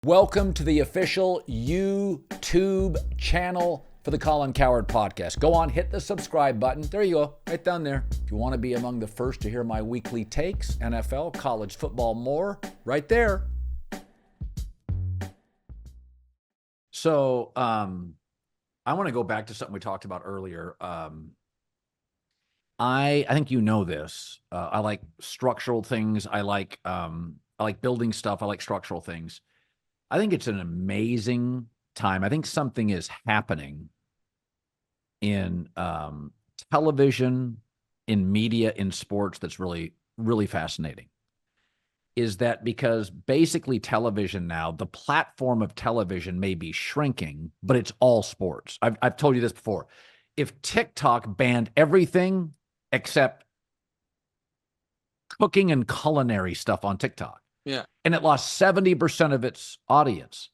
Welcome to the official YouTube channel for the Colin Cowherd podcast. Go on, hit the subscribe button. There you go, right down there. If you want to be among the first to hear my weekly takes, NFL, college football, more, right there. So, I want to go back to something we talked about earlier. I think you know this. I like structural things. I like building stuff. I like structural things. I think it's an amazing time. I think something is happening in television, in media, in sports that's really, really fascinating. Is that because basically television now, the platform of television may be shrinking, but it's all sports. I've told you this before. If TikTok banned everything except cooking and culinary stuff on TikTok, yeah, and it lost 70% of its audience,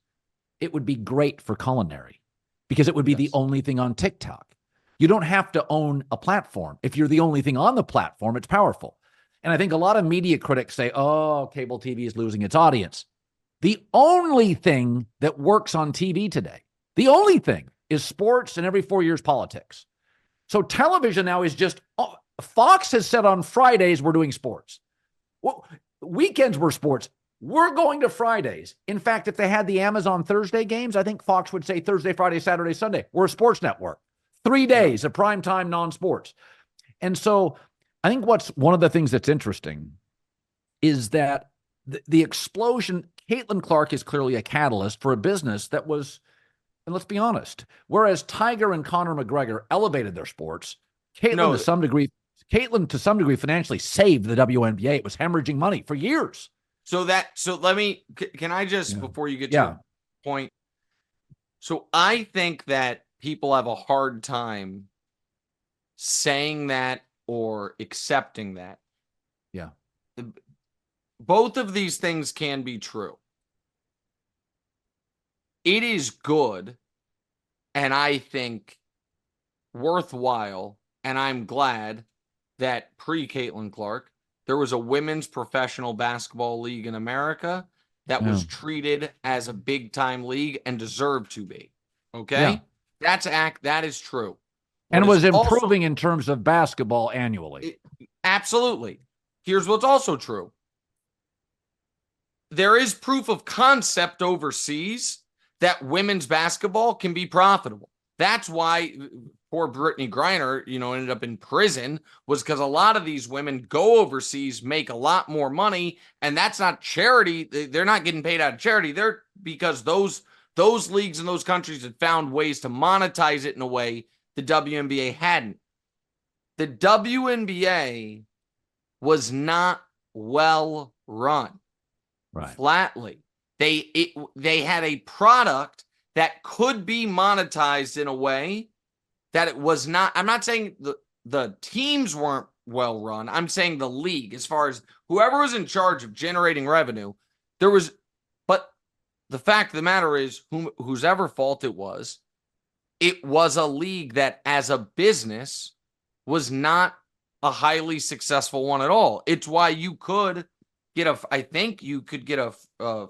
it would be great for culinary because it would be the only thing on TikTok. You don't have to own a platform. If you're the only thing on the platform, it's powerful. And I think a lot of media critics say, oh, cable TV is losing its audience. The only thing that works on TV today, the only thing is sports, and every 4 years, politics. So television now is just, Fox has said on Fridays, we're doing sports. Well, weekends were sports. We're going to Fridays. In fact, if they had the Amazon Thursday games, I think Fox would say Thursday, Friday, Saturday, Sunday. We're a sports network. 3 days of primetime non-sports. And so I think what's one of the things that's interesting is that the explosion, Caitlin Clark is clearly a catalyst for a business that was, and let's be honest, whereas Tiger and Conor McGregor elevated their sports, Caitlin to some degree financially saved the WNBA. It was hemorrhaging money for years. So let me, can I just, before you get to the point, so I think that people have a hard time saying that or accepting that. Yeah. Both of these things can be true. It is good, and I think worthwhile, and I'm glad that pre-Caitlin Clark, there was a women's professional basketball league in America that was treated as a big-time league and deserved to be. Okay? Yeah. That is true. And was improving in terms of basketball annually. Absolutely. Here's what's also true. There is proof of concept overseas that women's basketball can be profitable. That's why poor Brittany Griner, ended up in prison, was because a lot of these women go overseas, make a lot more money, and that's not charity. They're not getting paid out of charity. They're because those leagues in those countries had found ways to monetize it in a way the WNBA hadn't. The WNBA was not well run. Right. Flatly. They had a product that could be monetized in a way that it was not. I'm not saying the teams weren't well run. I'm saying the league, as far as whoever was in charge of generating revenue, but the fact of the matter is, whose ever fault it was a league that as a business was not a highly successful one at all. It's why you could get a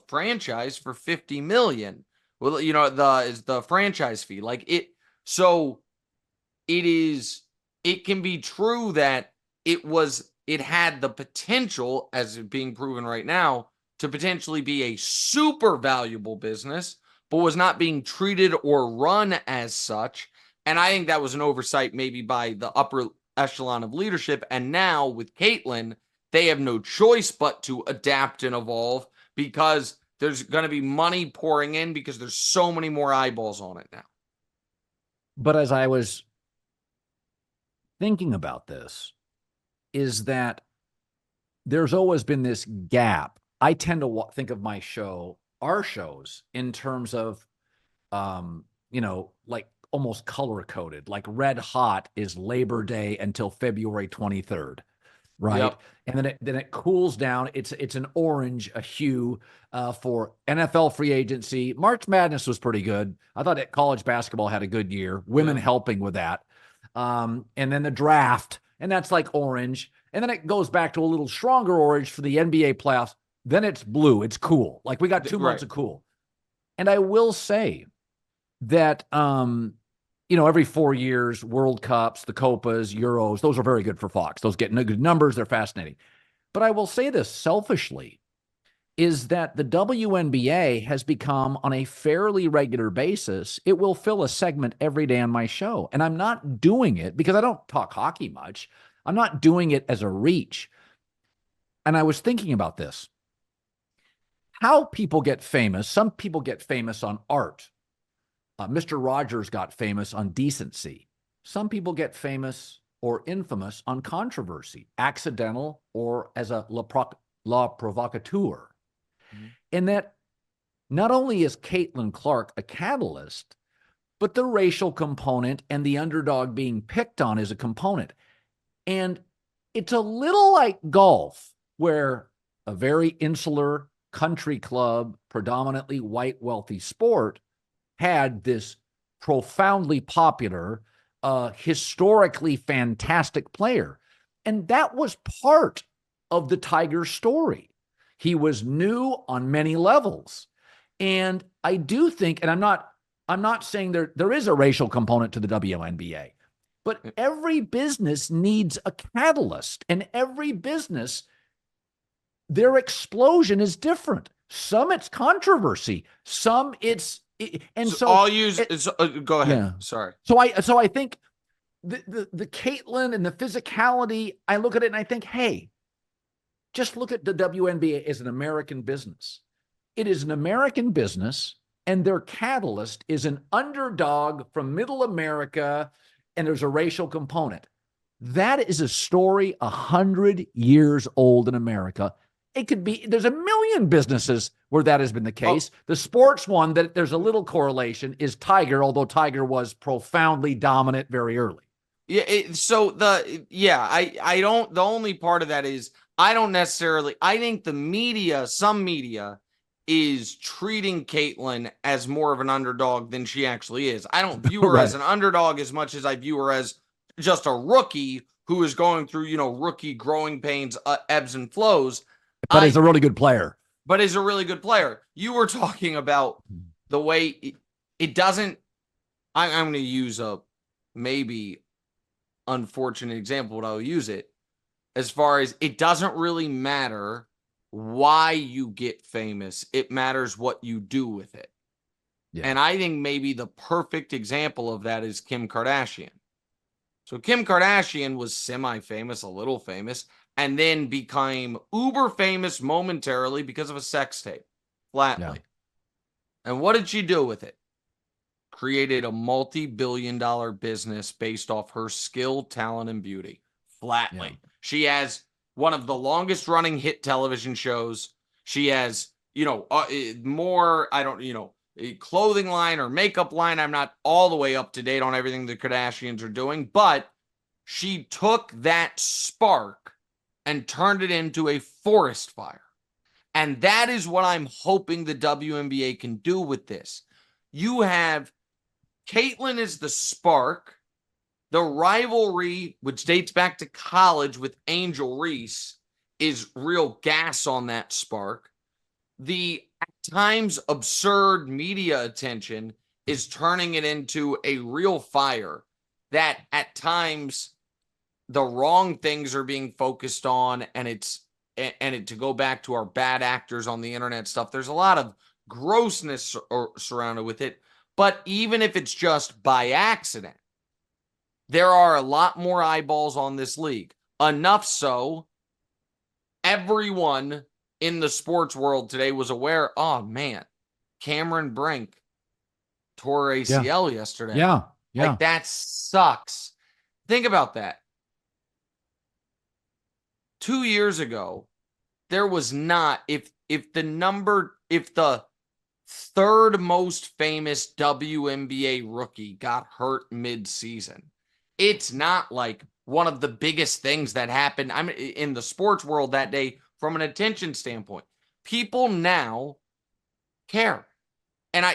franchise for $50 million. Well, the franchise fee. So it can be true that it had the potential, as being proven right now, to potentially be a super valuable business, but was not being treated or run as such. And I think that was an oversight maybe by the upper echelon of leadership. And now with Caitlin, they have no choice but to adapt and evolve because there's going to be money pouring in because there's so many more eyeballs on it now. But as I was thinking about this, is that there's always been this gap. I tend to think of our shows, in terms of, like almost color coded, like Red Hot is Labor Day until February 23rd. Right. Yep. And then it cools down. It's an orange, a hue for NFL free agency. March Madness was pretty good. I thought that college basketball had a good year. Women helping with that. And then the draft, and that's like orange. And then it goes back to a little stronger orange for the NBA playoffs. Then it's blue. It's cool. Like we got 2 months of cool. And I will say that, every 4 years, World Cups, the Copas, Euros, those are very good for Fox. Those get good numbers. They're fascinating. But I will say this selfishly, is that the WNBA has become, on a fairly regular basis, it will fill a segment every day on my show. And I'm not doing it because I don't talk hockey much. I'm not doing it as a reach. And I was thinking about this. How people get famous. Some people get famous on art. Mr. Rogers got famous on decency. Some people get famous or infamous on controversy, accidental or as a la provocateur. Mm-hmm. And that not only is Caitlin Clark a catalyst, but the racial component and the underdog being picked on is a component. And it's a little like golf, where a very insular country club, predominantly white, wealthy sport, had this profoundly popular, historically fantastic player. And that was part of the Tiger story. He was new on many levels. And I do think, and I'm not saying there is a racial component to the WNBA, but every business needs a catalyst, and every business, their explosion is different. Some it's controversy, some it's, and so I'll use go ahead. Yeah. Sorry. So I think the Caitlin and the physicality, I look at it and I think, hey, just look at the WNBA as an American business. It is an American business, and their catalyst is an underdog from middle America, and there's a racial component. That is a story 100 years old in America. It could be, there's a million businesses where that has been the case. Oh. The sports one that there's a little correlation is Tiger, although Tiger was profoundly dominant very early. Yeah. I don't, the only part of that is I think the media, some media is treating Caitlin as more of an underdog than she actually is. I don't view her right. as an underdog as much as I view her as just a rookie who is going through, rookie growing pains, ebbs and flows. But is a really good player. But is a really good player. You were talking about the way it doesn't. I'm going to use a maybe unfortunate example, but I'll use it. As far as it doesn't really matter why you get famous, it matters what you do with it. Yeah. And I think maybe the perfect example of that is Kim Kardashian. So Kim Kardashian was semi-famous, a little famous, and then became uber famous momentarily because of a sex tape, flatly. Yeah. And what did she do with it? Created a multi-billion-dollar business based off her skill, talent, and beauty, flatly. Yeah. She has one of the longest running hit television shows. She has, more, a clothing line or makeup line. I'm not all the way up to date on everything the Kardashians are doing, but she took that spark and turned it into a forest fire. And that is what I'm hoping the WNBA can do with this. You have Caitlin is the spark. The rivalry, which dates back to college with Angel Reese, is real gas on that spark. The at times absurd media attention is turning it into a real fire that at times the wrong things are being focused on, and to go back to our bad actors on the internet stuff, there's a lot of grossness surrounded with it. But even if it's just by accident, there are a lot more eyeballs on this league. Enough so, everyone in the sports world today was aware, oh man, Cameron Brink tore ACL yesterday. Yeah. Like, that sucks. Think about that. 2 years ago, there was not, if the third most famous WNBA rookie got hurt mid-season, it's not like one of the biggest things that happened in the sports world that day from an attention standpoint. People now care. And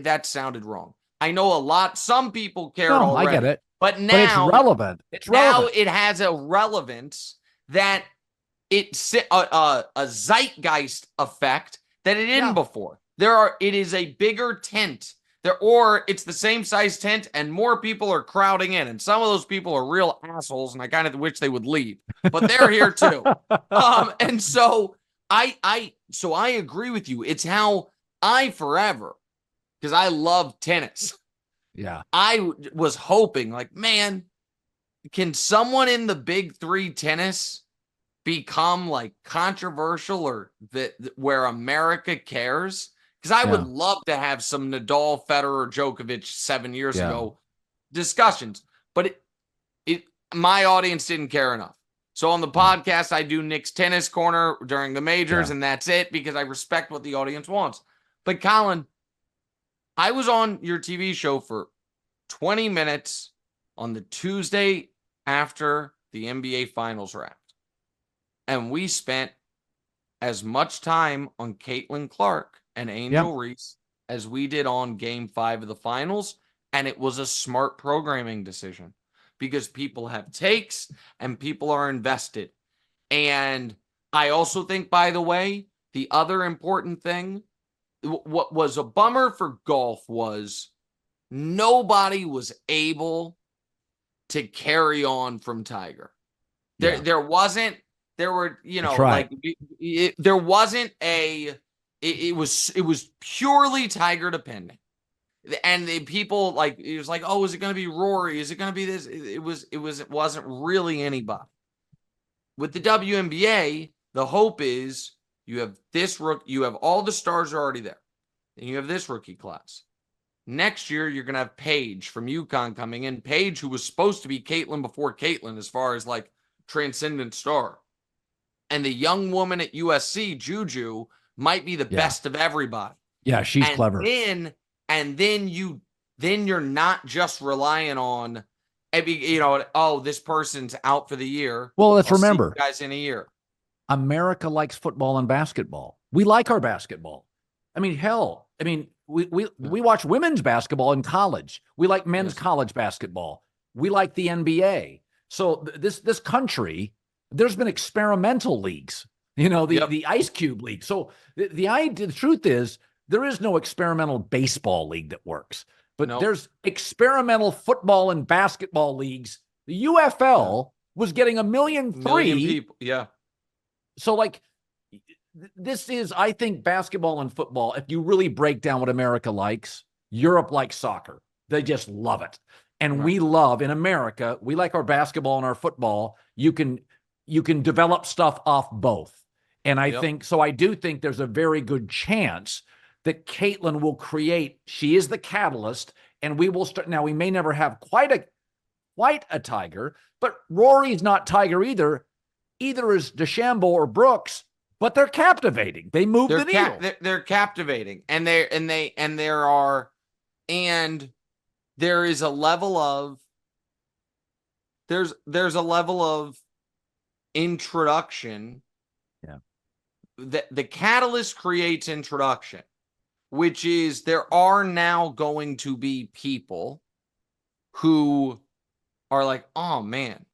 that sounded wrong. I know some people cared already. I get it. But now it's relevant. Now it has a relevance that it's a zeitgeist effect that it didn't before. it is a bigger tent there, or it's the same size tent and more people are crowding in. And some of those people are real assholes. And I kind of wish they would leave, but they're here too. And so I agree with you. It's how forever, because I love tennis. Yeah. I was hoping, like, man, can someone in the big three tennis become like controversial, or that where America cares? Because I would love to have some Nadal, Federer, Djokovic 7 years ago discussions, but my audience didn't care enough. So on the podcast, I do Nick's Tennis Corner during the majors, and that's it, because I respect what the audience wants. But Colin, I was on your TV show for 20 minutes on the Tuesday after the NBA Finals wrapped. And we spent as much time on Caitlin Clark and Angel Reese as we did on Game 5 of the Finals. And it was a smart programming decision, because people have takes and people are invested. And I also think, by the way, the other important thing, what was a bummer for golf was nobody was able to carry on from Tiger. There wasn't, there were, you know, right. like there wasn't it was purely Tiger dependent. And the people, like, it was like, oh, is it going to be Rory? Is it going to be this? It wasn't really anybody. With the WNBA, the hope is you have this you have all the stars are already there. And you have this rookie class. Next year, you're going to have Paige from UConn coming in. Paige, who was supposed to be Caitlin before Caitlin, as far as like transcendent star. And the young woman at USC, Juju, might be the best of everybody. Yeah, she's clever. And then you're not just relying on, you know, oh, this person's out for the year. Well, let's remember, guys, in a year. America likes football and basketball. We like our basketball. I mean, hell, I mean, we watch women's basketball in college. We like men's college basketball. We like the NBA. So this country, there's been experimental leagues, you know, the Ice Cube League. So the truth is, there is no experimental baseball league that works, but there's experimental football and basketball leagues. The UFL was getting 1.3 million people. Yeah. So like, this is, I think, basketball and football. If you really break down what America likes, Europe likes soccer. They just love it. And we love, in America, we like our basketball and our football. You can develop stuff off both. And I think, so I do think there's a very good chance that Caitlin will create, she is the catalyst, and we will start. Now, we may never have quite a Tiger, but Rory's not Tiger either. Either is DeChambeau or Brooks, but they're captivating. They move the needle. They're captivating. And there is a level of, there's a level of introduction. Yeah. The catalyst creates introduction, which is there are now going to be people who are like, oh man,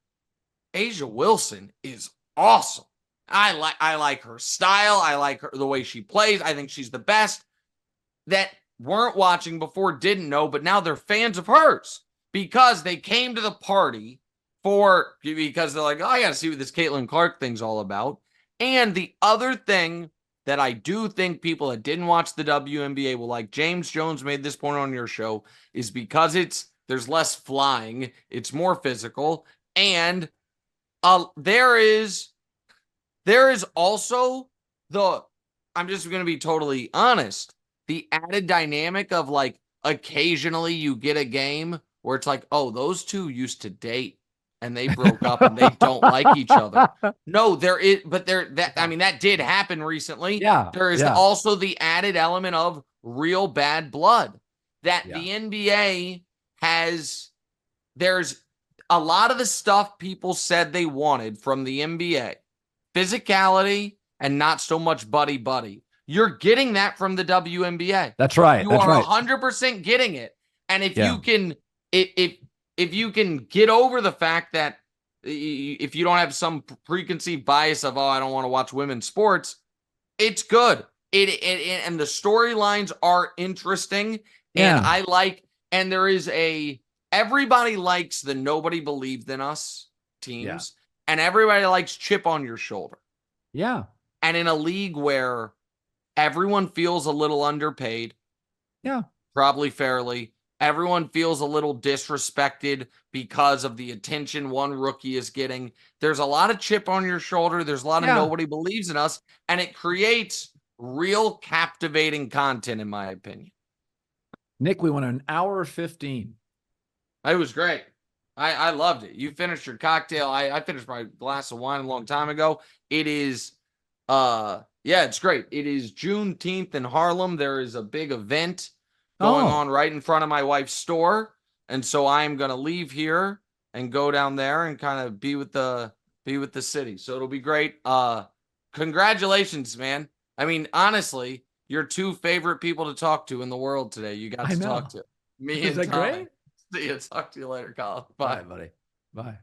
Asia Wilson is awesome. I like her style. I like the way she plays. I think she's the best. That weren't watching before, didn't know, but now they're fans of hers because they came to the party because they're like, oh, I got to see what this Caitlin Clark thing's all about. And the other thing that I do think people that didn't watch the WNBA will like, James Jones made this point on your show, is because there's less flying, it's more physical, and there is also I'm just going to be totally honest, the added dynamic of like occasionally you get a game where it's like, oh, those two used to date and they broke up and they don't like each other. No, that did happen recently. Yeah. There is also the added element of real bad blood that the NBA there's a lot of the stuff people said they wanted from the NBA, physicality and not so much buddy. You're getting that from the WNBA. That's right. You are 100% getting it. And if you can, if you can get over the fact that if you don't have some preconceived bias of, oh, I don't want to watch women's sports, it's good. And the storylines are interesting. And Yeah. and there is everybody likes the nobody believed in us Yeah. teams, and everybody likes chip on your shoulder. Yeah. And in a league where everyone feels a little underpaid, Yeah. probably fairly, everyone feels a little disrespected because of the attention one rookie is getting. There's a lot of chip on your shoulder. There's a lot of Yeah. nobody believes in us, and it creates real captivating content, in my opinion. Nick, we went an hour 15. It was great. I loved it. You finished your cocktail. I finished my glass of wine a long time ago. It is yeah, it's great. It is Juneteenth in Harlem. There is a big event going on right in front of my wife's store. And so I'm gonna leave here and go down there and kind of be with the city. So it'll be great. Congratulations, man. I mean, honestly, your two favorite people to talk to in the world today. You got to talk to me Is and that Ty. great? See you. Talk to you later, Colin. All Bye. right, buddy. Bye.